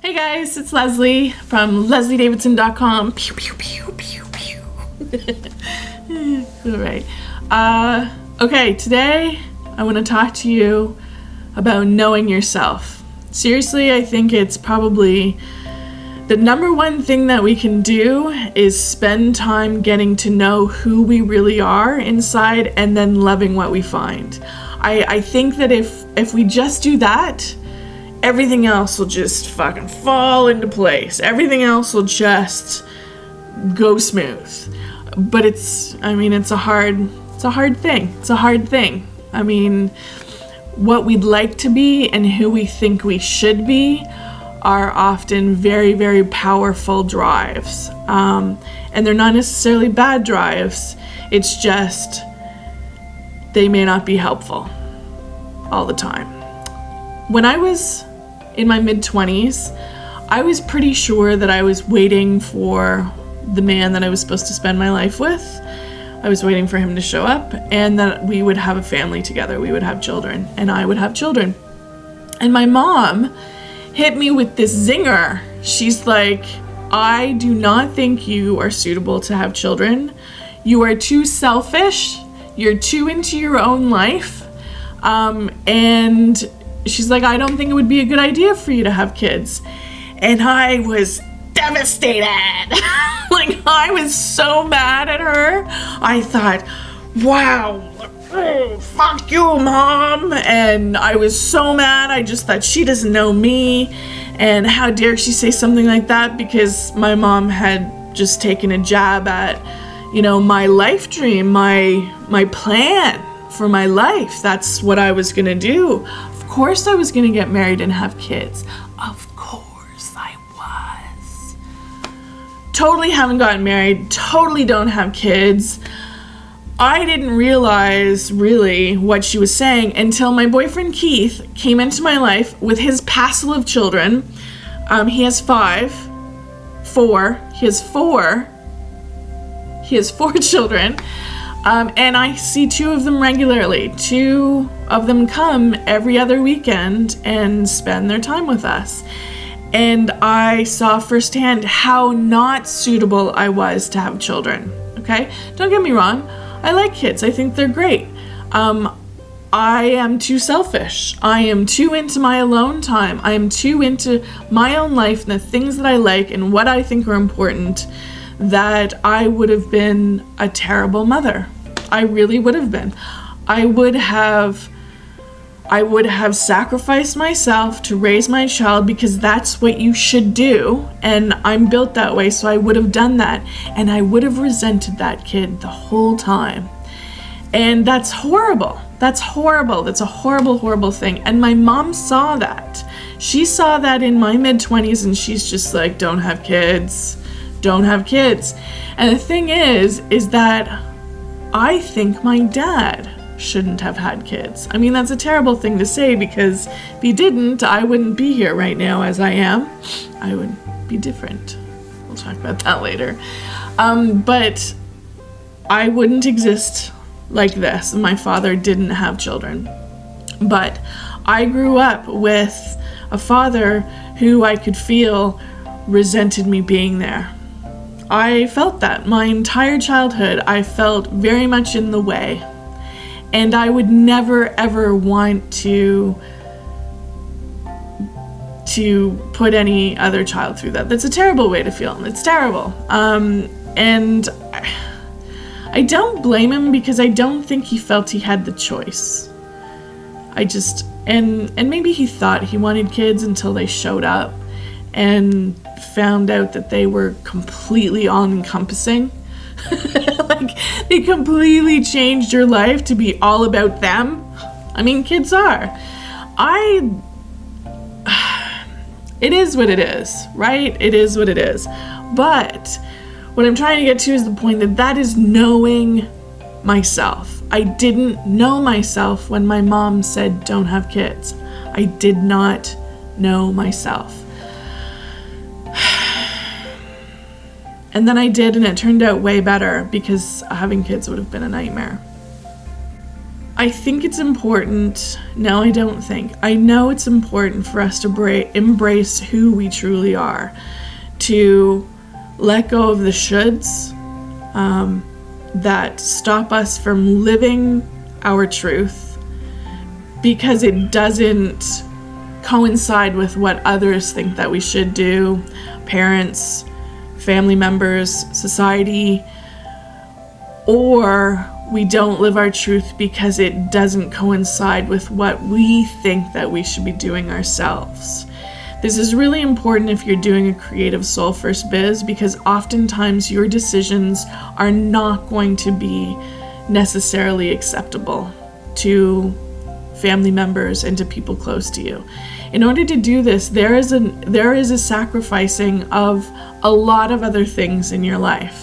Hey guys, it's Leslie from lesliedavidson.com. Pew, pew, pew, pew, pew. All right. Okay, today I want to talk to you about knowing yourself. Seriously, I think it's probably the number one thing that we can do is spend time getting to know who we really are inside and then loving what we find. I think that if we just do that, everything else will just fucking fall into place. Everything else will just go smooth. But it's a hard thing. It's a hard thing. I mean, what we'd like to be and who we think we should be are often very, very powerful drives. And they're not necessarily bad drives. It's just they may not be helpful all the time. When I was in my mid-20s, I was pretty sure that I was waiting for the man that I was supposed to spend my life with. I was waiting for him to show up and that we would have a family together. We would have children and I would have children. And my mom hit me with this zinger. She's like, I do not think you are suitable to have children. You are too selfish. You're too into your own life. And she's like, I don't think it would be a good idea for you to have kids. And I was devastated. Like, I was so mad at her. I thought, wow, fuck you, Mom. And I was so mad. I just thought, she doesn't know me. And how dare she say something like that? Because my mom had just taken a jab at, my life dream, my plan for my life. That's what I was gonna do. Of course I was gonna get married and have kids. Of course I was. Totally haven't gotten married, totally don't have kids. I didn't realize really what she was saying until my boyfriend Keith came into my life with his passel of children. He has four children. And I see two of them regularly. Two of them come every other weekend and spend their time with us. And I saw firsthand how not suitable I was to have children. Okay? Don't get me wrong. I like kids. I think they're great. I am too selfish. I am too into my alone time. I am too into my own life and the things that I like and what I think are important, that I would have been a terrible mother. I really would have been. I would have sacrificed myself to raise my child because that's what you should do. And I'm built that way, so I would have done that. And I would have resented that kid the whole time. And that's horrible. That's horrible. That's a horrible, horrible thing. And my mom saw that. She saw that in my mid-20s and she's just like, don't have kids. Don't have kids. And the thing is that I think my dad shouldn't have had kids. I mean, that's a terrible thing to say because if he didn't, I wouldn't be here right now as I am. I would be different. We'll talk about that later. But I wouldn't exist like this. My father didn't have children. But I grew up with a father who I could feel resented me being there. I felt that my entire childhood. I felt very much in the way, and I would never ever want to put any other child through that. That's a terrible way to feel. It's terrible. And I don't blame him because I don't think he felt he had the choice. And maybe he thought he wanted kids until they showed up and found out that they were completely all-encompassing. Like, they completely changed your life to be all about them. I mean, kids are. It is what it is, right? It is what it is. But what I'm trying to get to is the point that is knowing myself. I didn't know myself when my mom said, don't have kids. I did not know myself. And then I did, and it turned out way better because having kids would have been a nightmare. I think it's important. No, I don't think. I know it's important for us to embrace who we truly are, to let go of the shoulds that stop us from living our truth, because it doesn't coincide with what others think that we should do, parents, family members, society, or we don't live our truth because it doesn't coincide with what we think that we should be doing ourselves. This is really important if you're doing a creative soul first biz, because oftentimes your decisions are not going to be necessarily acceptable to family members and to people close to you. In order to do this, there is a sacrificing of a lot of other things in your life.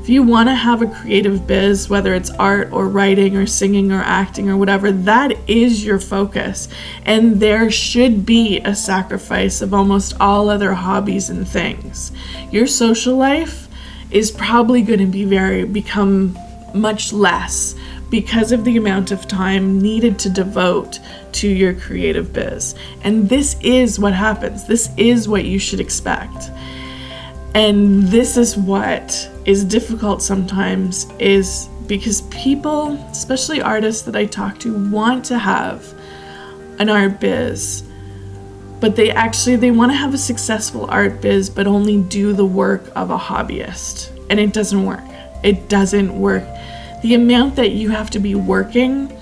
If you want to have a creative biz, whether it's art or writing or singing or acting or whatever, that is your focus. And there should be a sacrifice of almost all other hobbies and things. Your social life is probably going to become much less because of the amount of time needed to devote to your creative biz. And this is what happens. This is what you should expect. And this is what is difficult sometimes, is because people, especially artists that I talk to, want to have an art biz, but they want to have a successful art biz, but only do the work of a hobbyist. And it doesn't work. It doesn't work. The amount that you have to be working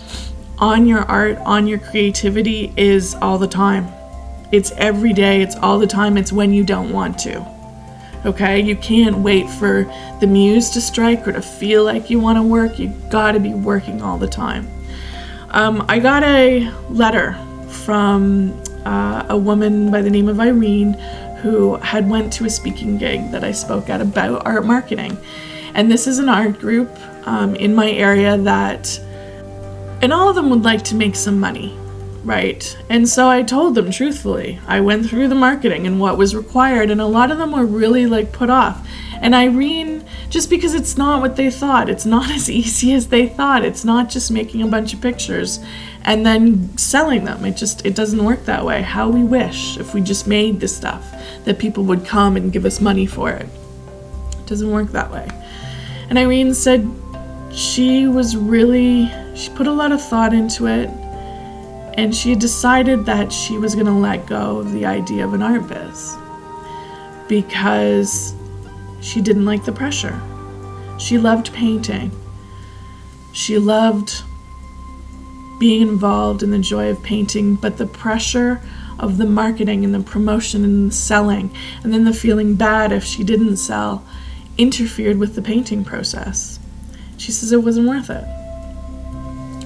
on your art, on your creativity, is all the time. It's every day, it's all the time, it's when you don't want to. Okay, you can't wait for the muse to strike or to feel like you want to work. You got to be working all the time. I got a letter from a woman by the name of Irene, who had went to a speaking gig that I spoke at about art marketing. And this is an art group in my area and all of them would like to make some money. Right. And so I told them truthfully, I went through the marketing and what was required, and a lot of them were really put off. And Irene, just because it's not what they thought, it's not as easy as they thought. It's not just making a bunch of pictures and then selling them. It doesn't work that way. How we wish if we just made this stuff that people would come and give us money for it. It doesn't work that way. And Irene said she put a lot of thought into it. And she decided that she was going to let go of the idea of an art biz because she didn't like the pressure. She loved painting. She loved being involved in the joy of painting, but the pressure of the marketing and the promotion and the selling, and then the feeling bad if she didn't sell, interfered with the painting process. She says it wasn't worth it.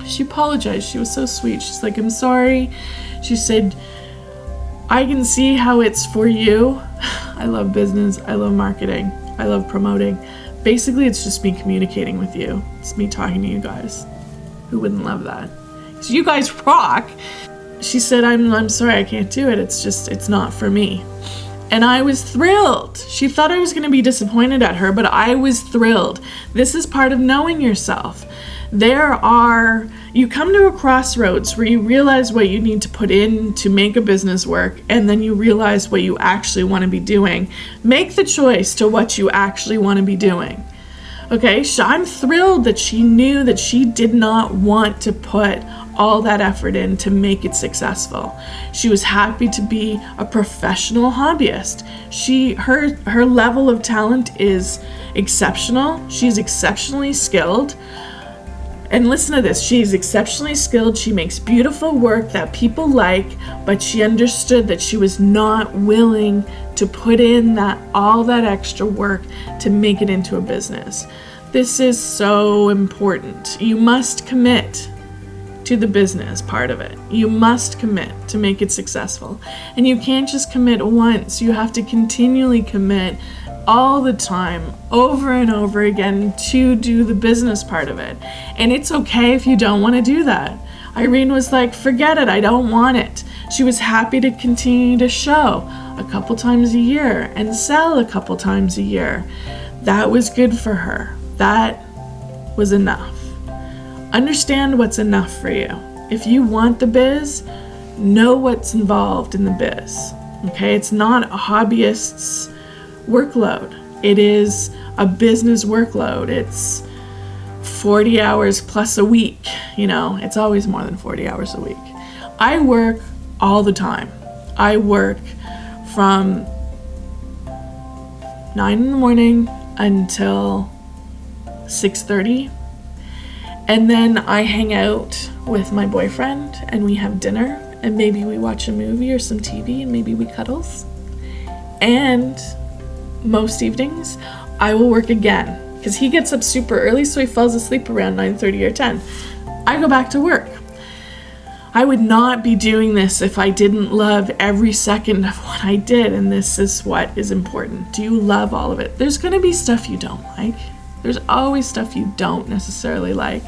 She apologized. She was so sweet. She's like, I'm sorry. She said, I can see how it's for you. I love business. I love marketing. I love promoting. Basically, it's just me communicating with you. It's me talking to you guys. Who wouldn't love that? So you guys rock. She said, I'm sorry, I can't do it. It's not for me. And I was thrilled. She thought I was going to be disappointed at her, but I was thrilled. This is part of knowing yourself. You come to a crossroads where you realize what you need to put in to make a business work, and then you realize what you actually want to be doing. Make the choice to what you actually want to be doing. Okay, so I'm thrilled that she knew that she did not want to put all that effort in to make it successful. She was happy to be a professional hobbyist. Her level of talent is exceptional. She's exceptionally skilled. And listen to this, she's exceptionally skilled, she makes beautiful work that people like, but she understood that she was not willing to put in all that extra work to make it into a business. This is so important. You must commit to the business part of it. You must commit to make it successful. And you can't just commit once, you have to continually commit all the time, over and over again, to do the business part of it. And it's okay if you don't want to do that. Irene was like, forget it, I don't want it. She was happy to continue to show a couple times a year and sell a couple times a year. That was good for her. That was enough. understand what's enough for you. If you want the biz, know what's involved in the biz. Okay, it's not a hobbyist's workload. It is a business workload. It's 40 hours plus a week. It's always more than 40 hours a week. I work all the time. I work from 9 in the morning until 6:30. And then I hang out with my boyfriend and we have dinner and maybe we watch a movie or some TV and maybe we cuddles. And most evenings I will work again because he gets up super early, so he falls asleep around 9:30 or 10. I go back to work. I would not be doing this if I didn't love every second of what I did, and this is what is important. Do you love all of it? There's going to be stuff you don't like. There's always stuff you don't necessarily like.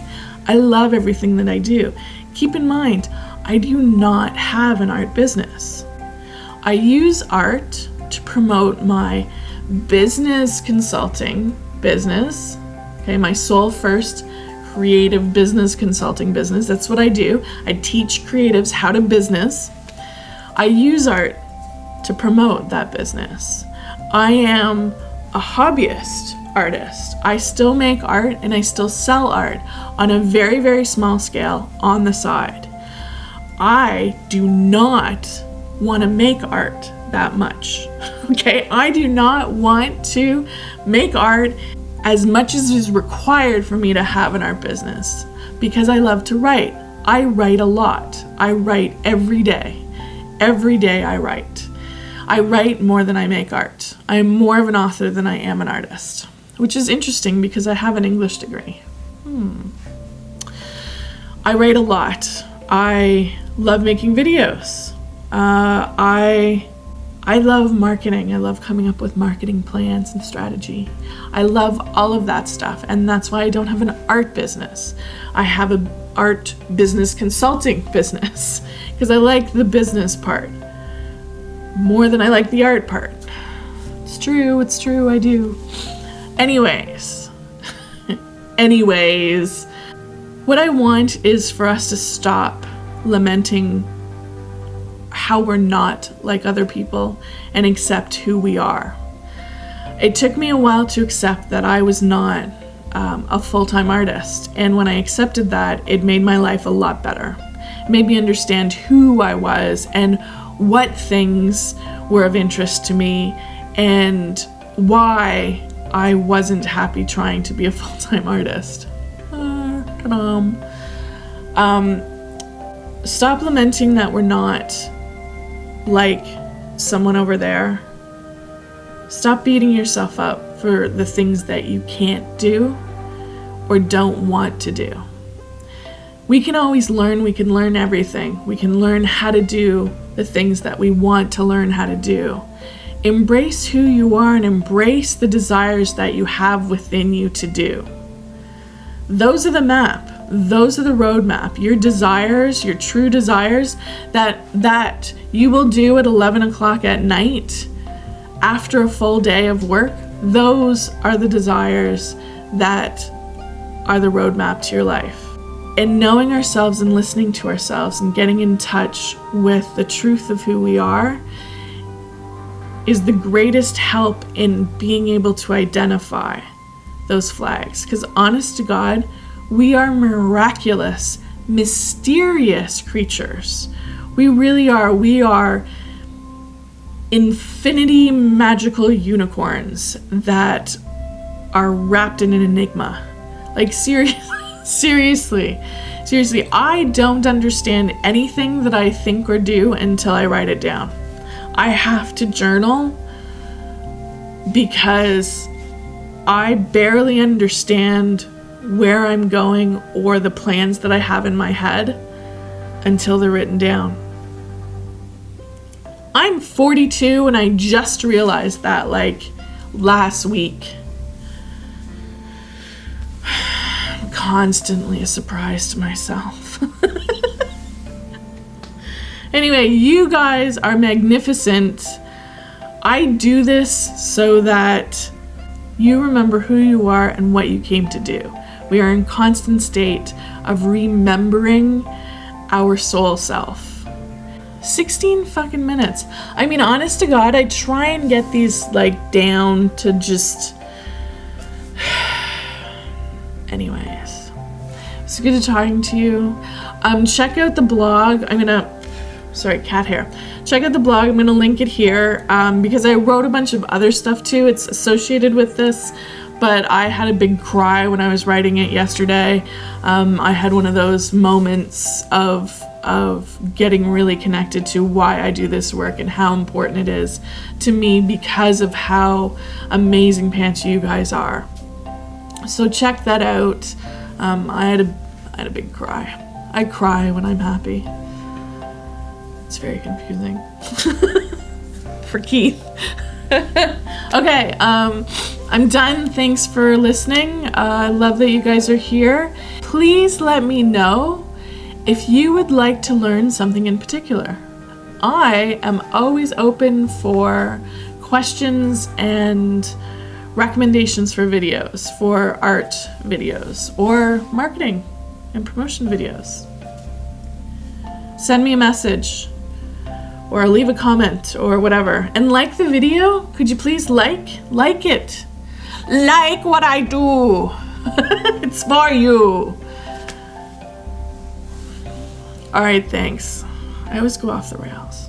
I love everything that I do. Keep in mind, I do not have an art business. I use art to promote my business consulting business, okay, my Soul First creative business consulting business. That's what I do. I teach creatives how to business. I use art to promote that business. I am a hobbyist artist. I still make art and I still sell art on a very, very small scale on the side. I do not want to make art that much. Okay, I do not want to make art as much as is required for me to have an art business because I love to write. I write a lot. I write every day. Every day I write. I write more than I make art. I am more of an author than I am an artist, which is interesting because I have an English degree. I write a lot. I love making videos. I love marketing. I love coming up with marketing plans and strategy. I love all of that stuff, and that's why I don't have an art business. I have an art business consulting business because I like the business part more than I like the art part. It's true, I do. Anyways, what I want is for us to stop lamenting how we're not like other people and accept who we are. It took me a while to accept that I was not a full-time artist, and when I accepted that, it made my life a lot better. It made me understand who I was and what things were of interest to me and why I wasn't happy trying to be a full-time artist. Stop lamenting that we're not like someone over there. Stop beating yourself up for the things that you can't do or don't want to do. We can always learn. We can learn everything. We can learn how to do the things that we want to learn how to do. Embrace who you are and embrace the desires that you have within you to do. Those are the map. Those are the roadmap. Your desires, your true desires that you will do at 11 o'clock at night after a full day of work, those are the desires that are the roadmap to your life. And knowing ourselves and listening to ourselves and getting in touch with the truth of who we are is the greatest help in being able to identify those flags. Because honest to God, we are miraculous, mysterious creatures. We really are. We are infinity magical unicorns that are wrapped in an enigma. Like seriously, I don't understand anything that I think or do until I write it down. I have to journal because I barely understand where I'm going or the plans that I have in my head until they're written down. I'm 42 and I just realized that like last week. I'm constantly a surprise to myself. Anyway, you guys are magnificent. I do this so that you remember who you are and what you came to do. We are in constant state of remembering our soul self. 16 fucking minutes. I mean, honest to God, I try and get these like down to just... Anyways, it's good talking to you. Check out the blog. Sorry, cat hair. Check out the blog. I'm gonna link it here because I wrote a bunch of other stuff too. It's associated with this, but I had a big cry when I was writing it yesterday. I had one of those moments of getting really connected to why I do this work and how important it is to me because of how amazing pants you guys are. So check that out. I had a big cry. I cry when I'm happy. It's very confusing for Keith. Okay, I'm done. Thanks for listening. I love that you guys are here. Please let me know if you would like to learn something in particular. I am always open for questions and recommendations for videos, for art videos, or marketing and promotion videos. Send me a message or leave a comment or whatever. And like the video. Could you please like it? Like what I do. It's for you. All right, thanks. I always go off the rails.